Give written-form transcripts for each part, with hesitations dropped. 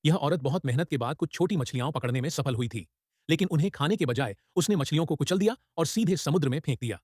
यह औरत बहुत मेहनत के बाद कुछ छोटी मछलियां पकड़ने में सफल हुई थी, लेकिन उन्हें खाने के बजाय उसने मछलियों को कुचल दिया और सीधे समुद्र में फेंक दिया।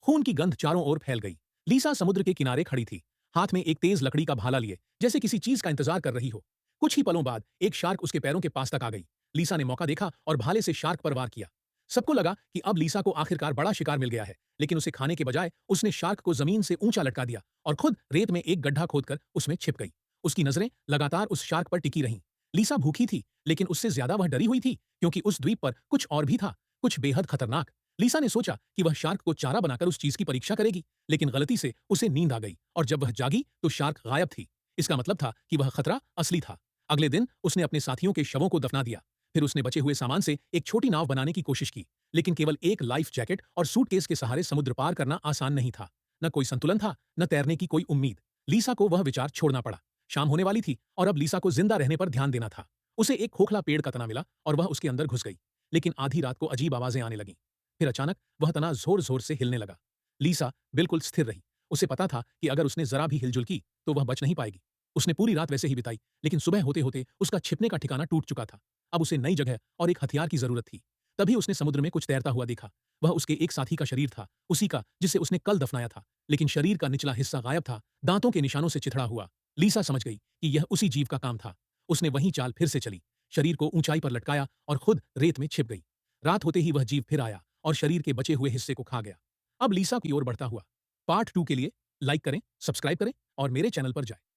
खून की गंध चारों ओर फैल गई। लीसा समुद्र के किनारे खड़ी थी, हाथ में एक तेज लकड़ी का भाला लिए, जैसे किसी चीज का इंतजार कर रही हो। कुछ ही पलों बाद एक शार्क उसके पैरों के पास तक आ गई। लीसा ने मौका देखा और भाले से शार्क पर वार किया। सबको लगा कि अब लीसा को आखिरकार बड़ा शिकार मिल गया है, लेकिन उसे खाने के बजाय उसने शार्क को जमीन से ऊंचा लटका दिया और खुद रेत में एक गड्ढा खोदकर उसमें छिप गई। उसकी नजरें लगातार उस शार्क पर टिकी रहीं। लीसा भूखी थी, लेकिन उससे ज्यादा वह डरी हुई थी, क्योंकि उस द्वीप पर कुछ और भी था, कुछ बेहद खतरनाक। लीसा ने सोचा कि वह शार्क को चारा बनाकर उस चीज की परीक्षा करेगी, लेकिन गलती से उसे नींद आ गई और जब वह जागी तो शार्क गायब थी। इसका मतलब था कि वह खतरा असली था। अगले दिन उसने अपने साथियों के शवों को दफना दिया। फिर उसने बचे हुए सामान से एक छोटी नाव बनाने की कोशिश की, लेकिन केवल एक लाइफ जैकेट और सूटकेस के सहारे समुद्र पार करना आसान नहीं था। न कोई संतुलन था, न तैरने की कोई उम्मीद। लीसा को वह विचार छोड़ना पड़ा। शाम होने वाली थी और अब लीसा को जिंदा रहने पर ध्यान देना था। उसे एक खोखला पेड़ का तना मिला और वह उसके अंदर घुस गई, लेकिन आधी रात को अजीब आवाजें आने लगीं। फिर अचानक वह तना जोर जोर से हिलने लगा। लीसा बिल्कुल स्थिर रही। उसे पता था कि अगर उसने जरा भी हिलजुल की तो वह बच नहीं पाएगी। उसने पूरी रात वैसे ही बिताई, लेकिन सुबह होते होते उसका छिपने का ठिकाना टूट चुका था। अब उसे नई जगह और एक हथियार की जरूरत थी। तभी उसने समुद्र में कुछ तैरता हुआ देखा। वह उसके एक साथी का शरीर था, उसी का जिसे उसने कल दफनाया था, लेकिन शरीर का निचला हिस्सा गायब था, दांतों के निशानों से चिथड़ा हुआ। लीसा समझ गई कि यह उसी जीव का काम था। उसने वही चाल फिर से चली, शरीर को ऊंचाई पर लटकाया और खुद रेत में छिप गई। रात होते ही वह जीव फिर आया और शरीर के बचे हुए हिस्से को खा गया। अब लीसा की ओर बढ़ता हुआ। पार्ट 2 के लिए लाइक करें, सब्सक्राइब करें और मेरे चैनल पर जाएं।